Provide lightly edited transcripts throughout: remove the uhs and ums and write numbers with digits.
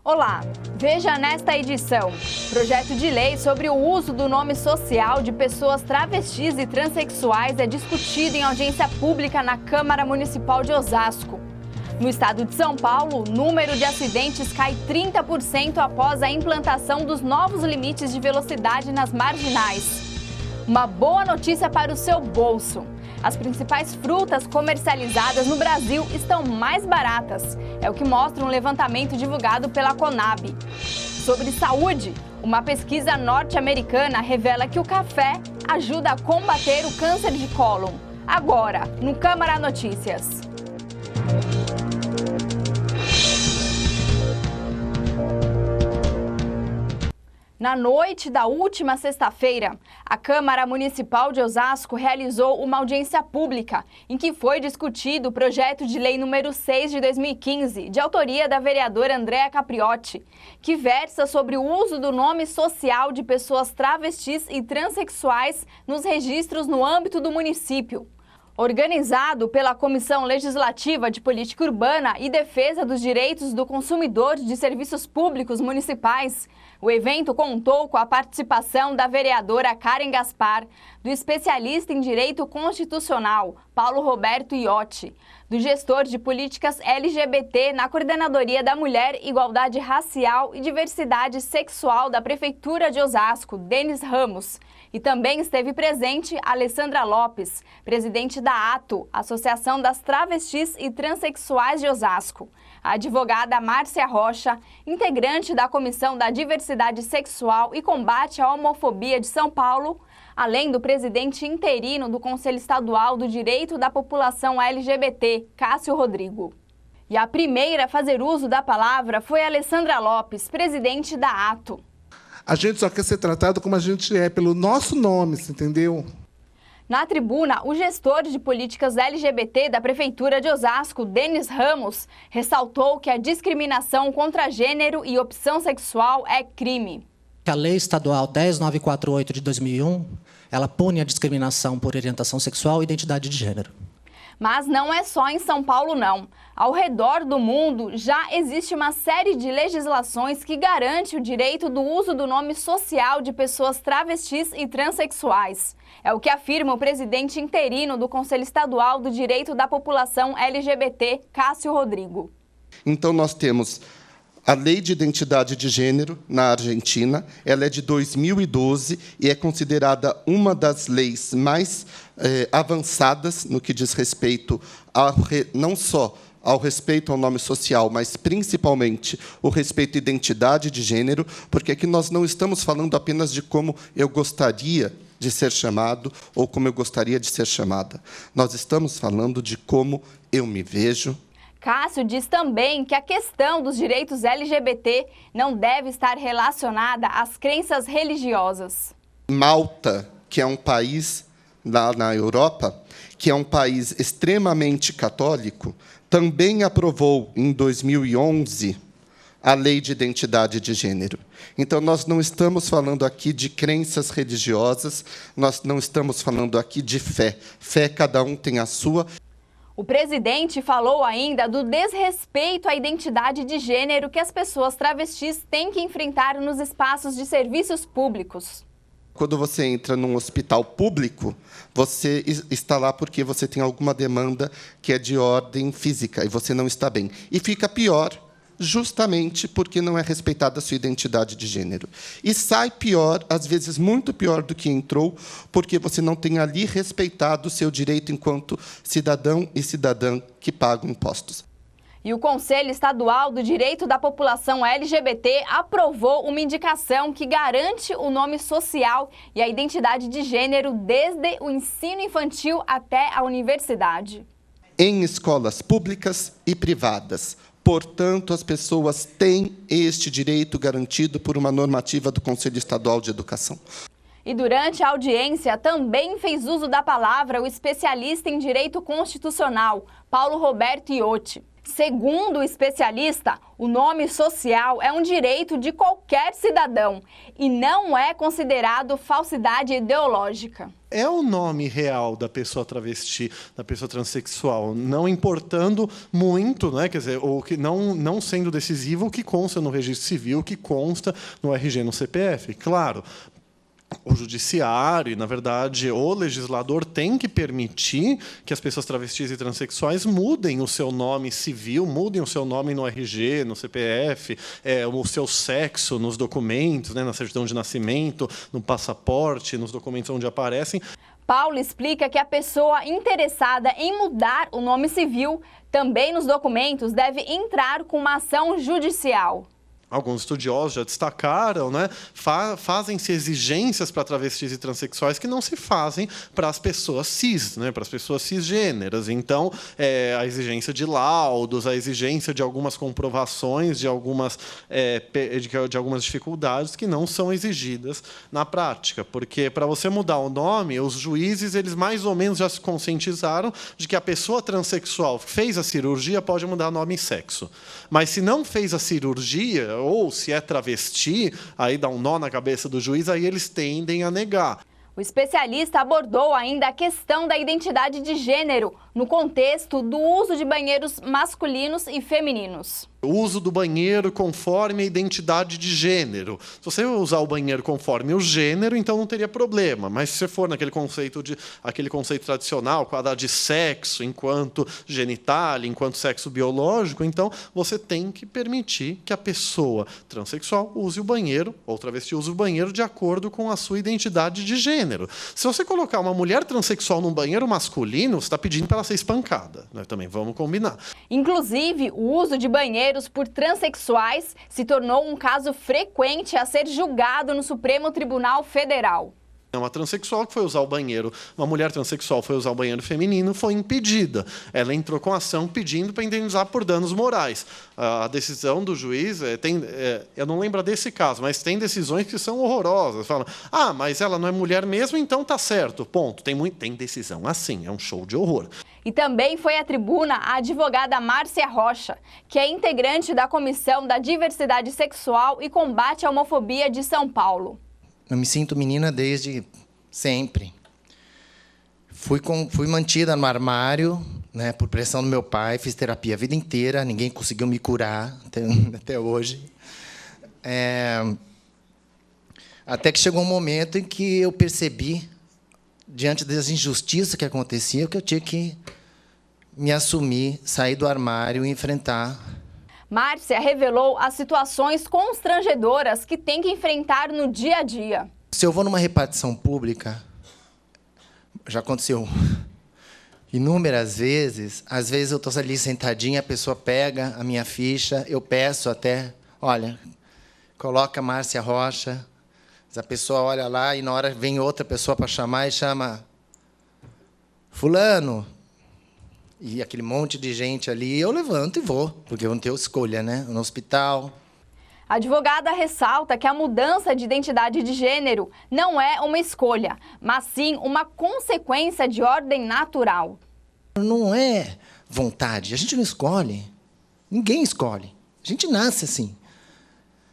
Olá, veja nesta edição. Projeto de lei sobre o uso do nome social de pessoas travestis e transexuais é discutido em audiência pública na Câmara Municipal de Osasco. No estado de São Paulo, o número de acidentes cai 30% após a implantação dos novos limites de velocidade nas marginais. Uma boa notícia para o seu bolso. As principais frutas comercializadas no Brasil estão mais baratas. É o que mostra um levantamento divulgado pela Conab. Sobre saúde, uma pesquisa norte-americana revela que o café ajuda a combater o câncer de cólon. Agora, no Câmara Notícias. Na noite da última sexta-feira, a Câmara Municipal de Osasco realizou uma audiência pública em que foi discutido o projeto de lei número 6 de 2015, de autoria da vereadora Andréa Capriotti, que versa sobre o uso do nome social de pessoas travestis e transexuais nos registros no âmbito do município. Organizado pela Comissão Legislativa de Política Urbana e Defesa dos Direitos do Consumidor de Serviços Públicos Municipais, o evento contou com a participação da vereadora Karen Gaspar, do especialista em Direito Constitucional, Paulo Roberto Iotti, do gestor de políticas LGBT na Coordenadoria da Mulher, Igualdade Racial e Diversidade Sexual da Prefeitura de Osasco, Denis Ramos, e também esteve presente Alessandra Lopes, presidente da ATO, Associação das Travestis e Transsexuais de Osasco, a advogada Márcia Rocha, integrante da Comissão da Diversidade Sexual e Combate à Homofobia de São Paulo, além do presidente interino do Conselho Estadual do Direito da População LGBT, Cássio Rodrigo. E a primeira a fazer uso da palavra foi Alessandra Lopes, presidente da ATO. A gente só quer ser tratado como a gente é, pelo nosso nome, você entendeu? Na tribuna, o gestor de políticas LGBT da Prefeitura de Osasco, Denis Ramos, ressaltou que a discriminação contra gênero e opção sexual é crime. A Lei Estadual 10948 de 2001, ela pune a discriminação por orientação sexual e identidade de gênero. Mas não é só em São Paulo, não. Ao redor do mundo, já existe uma série de legislações que garante o direito do uso do nome social de pessoas travestis e transexuais. É o que afirma o presidente interino do Conselho Estadual do Direito da População LGBT, Cássio Rodrigo. Então, nós temos a Lei de Identidade de Gênero, na Argentina. Ela é de 2012 e é considerada uma das leis mais avançadas no que diz respeito não só ao respeito ao nome social, mas, principalmente, o respeito à identidade de gênero, porque aqui nós não estamos falando apenas de como eu gostaria de ser chamado ou como eu gostaria de ser chamada. Nós estamos falando de como eu me vejo. Cássio diz também que a questão dos direitos LGBT não deve estar relacionada às crenças religiosas. Malta, que é um país lá na Europa, que é um país extremamente católico, também aprovou, em 2011, a Lei de Identidade de Gênero. Então, nós não estamos falando aqui de crenças religiosas, nós não estamos falando aqui de fé. Fé, cada um tem a sua. O presidente falou ainda do desrespeito à identidade de gênero que as pessoas travestis têm que enfrentar nos espaços de serviços públicos. Quando você entra num hospital público, você está lá porque você tem alguma demanda que é de ordem física e você não está bem. E fica pior, justamente porque não é respeitada a sua identidade de gênero. E sai pior, às vezes muito pior do que entrou, porque você não tem ali respeitado o seu direito enquanto cidadão e cidadã que pagam impostos. E o Conselho Estadual do Direito da População LGBT aprovou uma indicação que garante o nome social e a identidade de gênero desde o ensino infantil até a universidade. Em escolas públicas e privadas. Portanto, as pessoas têm este direito garantido por uma normativa do Conselho Estadual de Educação. E durante a audiência também fez uso da palavra o especialista em Direito Constitucional, Paulo Roberto Iotti. Segundo o especialista, o nome social é um direito de qualquer cidadão e não é considerado falsidade ideológica. É o nome real da pessoa travesti, da pessoa transexual, não importando muito, né? Quer dizer, ou que não sendo decisivo o que consta no registro civil, o que consta no RG, no CPF. Claro, o judiciário e, na verdade, o legislador tem que permitir que as pessoas travestis e transexuais mudem o seu nome civil, mudem o seu nome no RG, no CPF, o seu sexo nos documentos, né, na certidão de nascimento, no passaporte, nos documentos onde aparecem. Paulo explica que a pessoa interessada em mudar o nome civil também nos documentos deve entrar com uma ação judicial. Alguns estudiosos já destacaram, né, fazem-se exigências para travestis e transexuais que não se fazem para as pessoas cis, né, para as pessoas cisgêneras. Então, a exigência de laudos, a exigência de algumas comprovações, de algumas dificuldades que não são exigidas na prática. Porque, para você mudar o nome, os juízes eles mais ou menos já se conscientizaram de que a pessoa transexual fez a cirurgia, pode mudar nome e sexo. Mas, se não fez a cirurgia, ou se é travesti, aí dá um nó na cabeça do juiz, aí eles tendem a negar. O especialista abordou ainda a questão da identidade de gênero no contexto do uso de banheiros masculinos e femininos. O uso do banheiro conforme a identidade de gênero. Se você usar o banheiro conforme o gênero, então não teria problema. Mas se você for naquele conceito tradicional, quadrar de sexo enquanto genitália, enquanto sexo biológico, então você tem que permitir que a pessoa transexual use o banheiro, ou travesti use o banheiro de acordo com a sua identidade de gênero. Se você colocar uma mulher transexual num banheiro masculino, você está pedindo para ela ser espancada. Nós também vamos combinar. Inclusive, o uso de banheiros por transexuais se tornou um caso frequente a ser julgado no Supremo Tribunal Federal. Uma transexual que foi usar o banheiro, uma mulher transexual foi usar o banheiro feminino, foi impedida. Ela entrou com ação pedindo para indenizar por danos morais. A decisão do juiz, eu não lembro desse caso, mas tem decisões que são horrorosas. Falam, mas ela não é mulher mesmo, então tá certo, ponto. Tem decisão assim, é um show de horror. E também foi à tribuna a advogada Márcia Rocha, que é integrante da Comissão da Diversidade Sexual e Combate à Homofobia de São Paulo. Eu me sinto menina desde sempre. Fui mantida no armário, né, por pressão do meu pai, fiz terapia a vida inteira, ninguém conseguiu me curar até hoje. Até que chegou um momento em que eu percebi, diante das injustiças que aconteciam, que eu tinha que me assumir, sair do armário e enfrentar. Márcia revelou as situações constrangedoras que tem que enfrentar no dia a dia. Se eu vou numa repartição pública, já aconteceu inúmeras vezes, às vezes eu estou ali sentadinha, a pessoa pega a minha ficha, eu peço até, olha, coloca Márcia Rocha, a pessoa olha lá e na hora vem outra pessoa para chamar e chama fulano. E aquele monte de gente ali, eu levanto e vou, porque eu não tenho escolha, né? No hospital. A advogada ressalta que a mudança de identidade de gênero não é uma escolha, mas sim uma consequência de ordem natural. Não é vontade, a gente não escolhe. Ninguém escolhe. A gente nasce assim.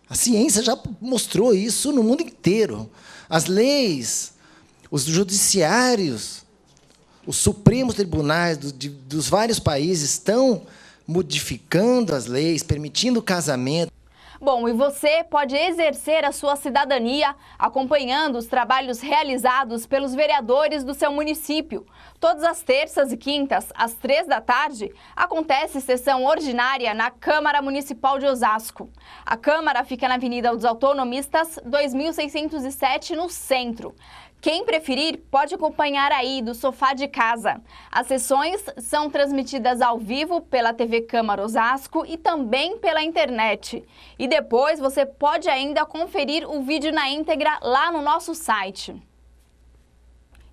A ciência já mostrou isso no mundo inteiro. As leis, os judiciários, os supremos tribunais dos vários países estão modificando as leis, permitindo o casamento. Bom, e você pode exercer a sua cidadania acompanhando os trabalhos realizados pelos vereadores do seu município. Todas as terças e quintas, às 15h, acontece sessão ordinária na Câmara Municipal de Osasco. A Câmara fica na Avenida dos Autonomistas, 2607, no centro. Quem preferir pode acompanhar aí do sofá de casa. As sessões são transmitidas ao vivo pela TV Câmara Osasco e também pela internet. E depois você pode ainda conferir o vídeo na íntegra lá no nosso site.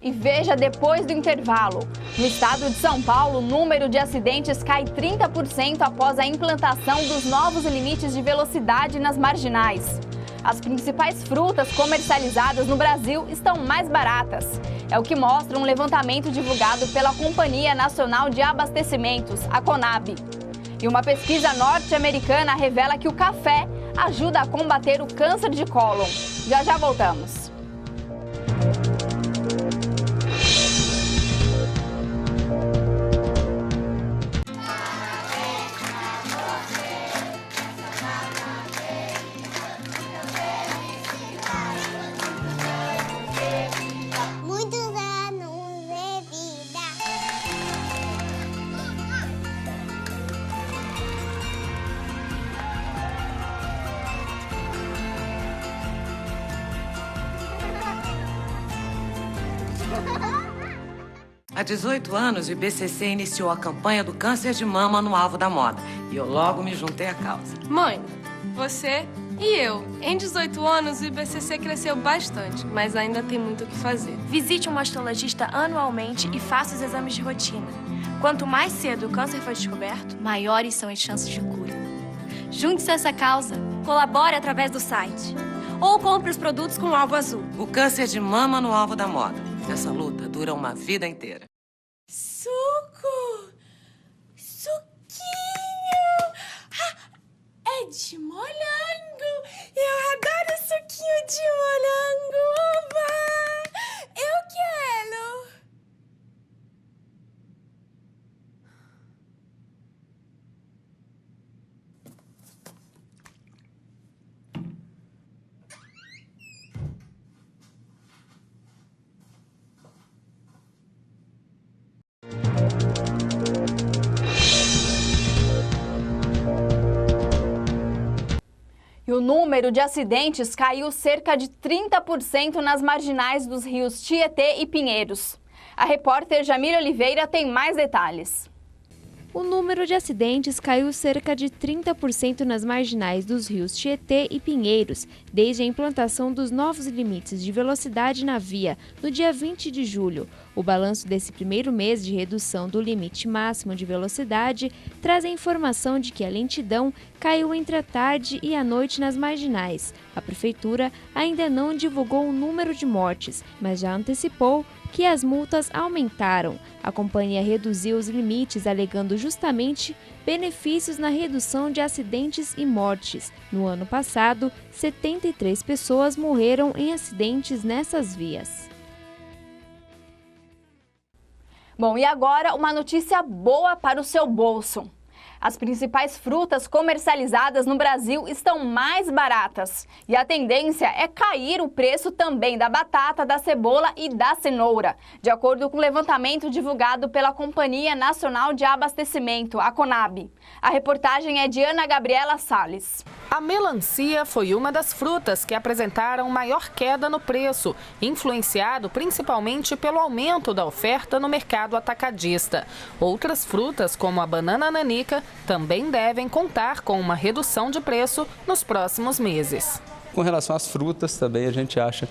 E veja depois do intervalo. No estado de São Paulo, o número de acidentes cai 30% após a implantação dos novos limites de velocidade nas marginais. As principais frutas comercializadas no Brasil estão mais baratas. É o que mostra um levantamento divulgado pela Companhia Nacional de Abastecimentos, a Conab. E uma pesquisa norte-americana revela que o café ajuda a combater o câncer de cólon. Já já voltamos. Há 18 anos, o IBCC iniciou a campanha do câncer de mama no alvo da moda. E eu logo me juntei à causa. Mãe, você e eu. Em 18 anos, o IBCC cresceu bastante, mas ainda tem muito o que fazer. Visite um mastologista anualmente e faça os exames de rotina. Quanto mais cedo o câncer for descoberto, maiores são as chances de cura. Junte-se a essa causa. Colabore através do site. Ou compre os produtos com o alvo azul. O câncer de mama no alvo da moda. Essa luta dura uma vida inteira. Suco! Suquinho! É de morango! Eu adoro suquinho de morango! Oba! Eu quero! E o número de acidentes caiu cerca de 30% nas marginais dos rios Tietê e Pinheiros. A repórter Jamília Oliveira tem mais detalhes. O número de acidentes caiu cerca de 30% nas marginais dos rios Tietê e Pinheiros, desde a implantação dos novos limites de velocidade na via, no dia 20 de julho. O balanço desse primeiro mês de redução do limite máximo de velocidade traz a informação de que a lentidão caiu entre a tarde e a noite nas marginais. A Prefeitura ainda não divulgou o número de mortes, mas já antecipou que as multas aumentaram. A companhia reduziu os limites, alegando justamente benefícios na redução de acidentes e mortes. No ano passado, 73 pessoas morreram em acidentes nessas vias. Bom, e agora uma notícia boa para o seu bolso. As principais frutas comercializadas no Brasil estão mais baratas. E a tendência é cair o preço também da batata, da cebola e da cenoura, de acordo com o levantamento divulgado pela Companhia Nacional de Abastecimento, a Conab. A reportagem é de Ana Gabriela Salles. A melancia foi uma das frutas que apresentaram maior queda no preço, influenciado principalmente pelo aumento da oferta no mercado atacadista. Outras frutas, como a banana nanica, também devem contar com uma redução de preço nos próximos meses. Com relação às frutas, também a gente acha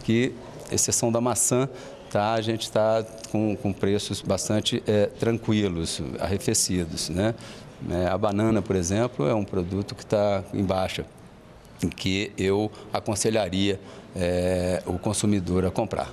que, exceção da maçã, a gente está com preços bastante tranquilos, arrefecidos, né? A banana, por exemplo, é um produto que está em baixa, em que eu aconselharia o consumidor a comprar.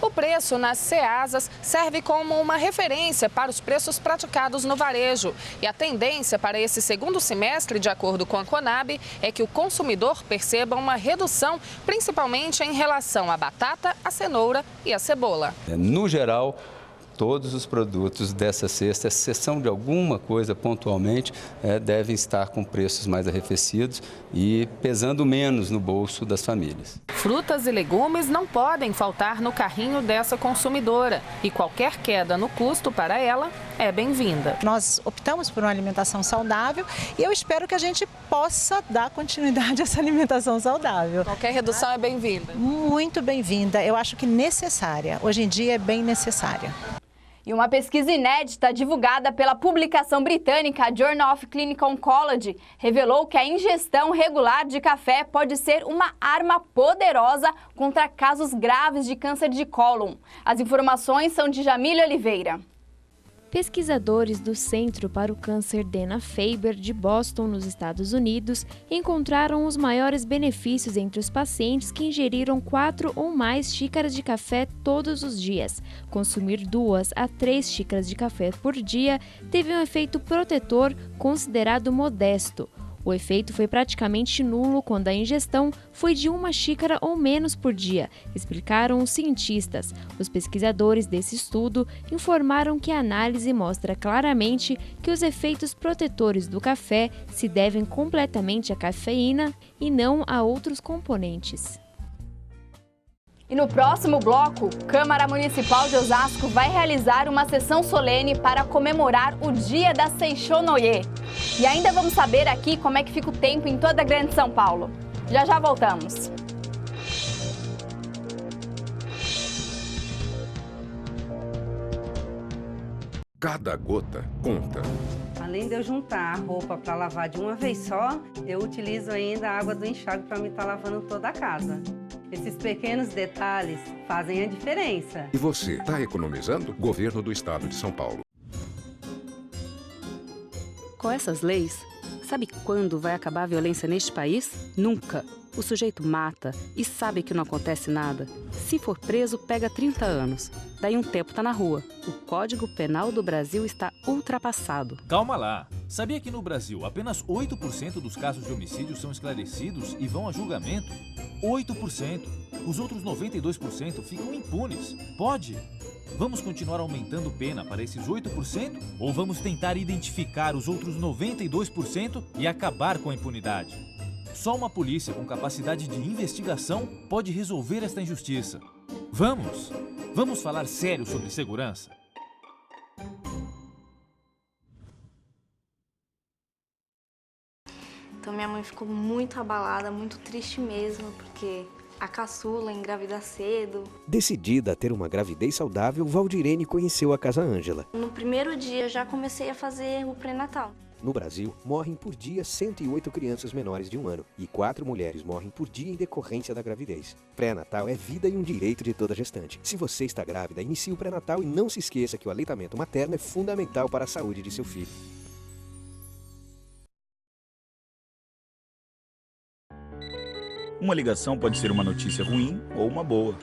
O preço nas Ceasas serve como uma referência para os preços praticados no varejo. E a tendência para esse segundo semestre, de acordo com a Conab, é que o consumidor perceba uma redução, principalmente em relação à batata, à cenoura e à cebola. No geral, todos os produtos dessa cesta, exceção de alguma coisa pontualmente, devem estar com preços mais arrefecidos e pesando menos no bolso das famílias. Frutas e legumes não podem faltar no carrinho dessa consumidora e qualquer queda no custo para ela é bem-vinda. Nós optamos por uma alimentação saudável e eu espero que a gente possa dar continuidade a essa alimentação saudável. Qualquer redução é bem-vinda? Muito bem-vinda. Eu acho que necessária. Hoje em dia é bem necessária. E uma pesquisa inédita divulgada pela publicação britânica Journal of Clinical Oncology revelou que a ingestão regular de café pode ser uma arma poderosa contra casos graves de câncer de cólon. As informações são de Jamília Oliveira. Pesquisadores do Centro para o Câncer Dana-Farber de Boston, nos Estados Unidos, encontraram os maiores benefícios entre os pacientes que ingeriram 4 ou mais xícaras de café todos os dias. Consumir 2 a 3 xícaras de café por dia teve um efeito protetor considerado modesto. O efeito foi praticamente nulo quando a ingestão foi de 1 xícara ou menos por dia, explicaram os cientistas. Os pesquisadores desse estudo informaram que a análise mostra claramente que os efeitos protetores do café se devem completamente à cafeína e não a outros componentes. E no próximo bloco, Câmara Municipal de Osasco vai realizar uma sessão solene para comemorar o Dia da Seishonoye. E ainda vamos saber aqui como é que fica o tempo em toda a Grande São Paulo. Já já voltamos. Cada gota conta. Além de eu juntar a roupa para lavar de uma vez só, eu utilizo ainda a água do enxágue para me estar lavando toda a casa. Esses pequenos detalhes fazem a diferença. E você está economizando? Governo do Estado de São Paulo. Com essas leis, sabe quando vai acabar a violência neste país? Nunca. O sujeito mata e sabe que não acontece nada. Se for preso, pega 30 anos. Daí um tempo tá na rua. O Código Penal do Brasil está ultrapassado. Calma lá. Sabia que no Brasil apenas 8% dos casos de homicídio são esclarecidos e vão a julgamento? 8%. Os outros 92% ficam impunes. Pode? Vamos continuar aumentando pena para esses 8% ou vamos tentar identificar os outros 92% e acabar com a impunidade? Só uma polícia com capacidade de investigação pode resolver esta injustiça. Vamos! Vamos falar sério sobre segurança? Então minha mãe ficou muito abalada, muito triste mesmo, porque a caçula engravida cedo. Decidida a ter uma gravidez saudável, Valdirene conheceu a Casa Ângela. No primeiro dia eu já comecei a fazer o pré-natal. No Brasil, morrem por dia 108 crianças menores de 1 ano e 4 mulheres morrem por dia em decorrência da gravidez. Pré-natal é vida e um direito de toda gestante. Se você está grávida, inicie o pré-natal e não se esqueça que o aleitamento materno é fundamental para a saúde de seu filho. Uma ligação pode ser uma notícia ruim ou uma boa.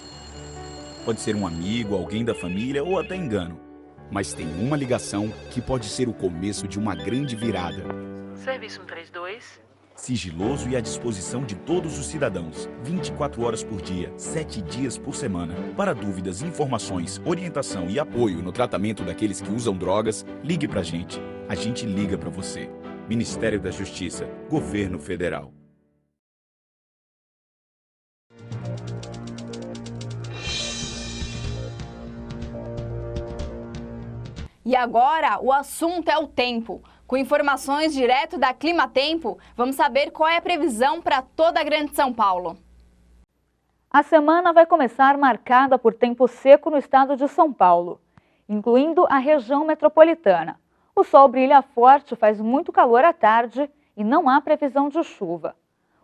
Pode ser um amigo, alguém da família ou até engano. Mas tem uma ligação que pode ser o começo de uma grande virada. Serviço 132. Sigiloso e à disposição de todos os cidadãos, 24 horas por dia, 7 dias por semana. Para dúvidas, informações, orientação e apoio no tratamento daqueles que usam drogas, ligue pra gente. A gente liga pra você. Ministério da Justiça, Governo Federal. E agora, o assunto é o tempo. Com informações direto da Climatempo, vamos saber qual é a previsão para toda a Grande São Paulo. A semana vai começar marcada por tempo seco no estado de São Paulo, incluindo a região metropolitana. O sol brilha forte, faz muito calor à tarde e não há previsão de chuva.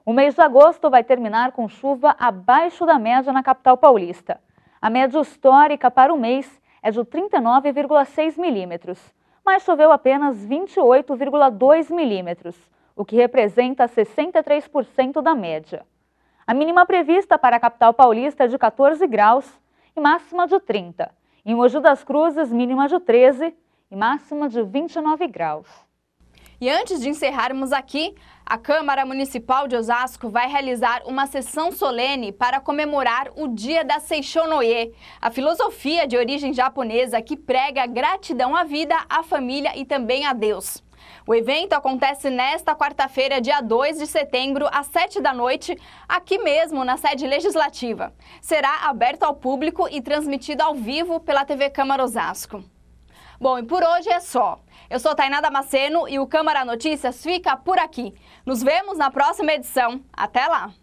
O mês de agosto vai terminar com chuva abaixo da média na capital paulista. A média histórica para o mês é de 39,6 milímetros, mas choveu apenas 28,2 milímetros, o que representa 63% da média. A mínima prevista para a capital paulista é de 14 graus e máxima de 30. Em Mogi das Cruzes, mínima de 13 e máxima de 29 graus. E antes de encerrarmos aqui, a Câmara Municipal de Osasco vai realizar uma sessão solene para comemorar o Dia da Seishonoye, a filosofia de origem japonesa que prega gratidão à vida, à família e também a Deus. O evento acontece nesta quarta-feira, dia 2 de setembro, às 7 da noite, aqui mesmo na sede legislativa. Será aberto ao público e transmitido ao vivo pela TV Câmara Osasco. Bom, e por hoje é só. Eu sou Tainá Damasceno e o Câmara Notícias fica por aqui. Nos vemos na próxima edição. Até lá!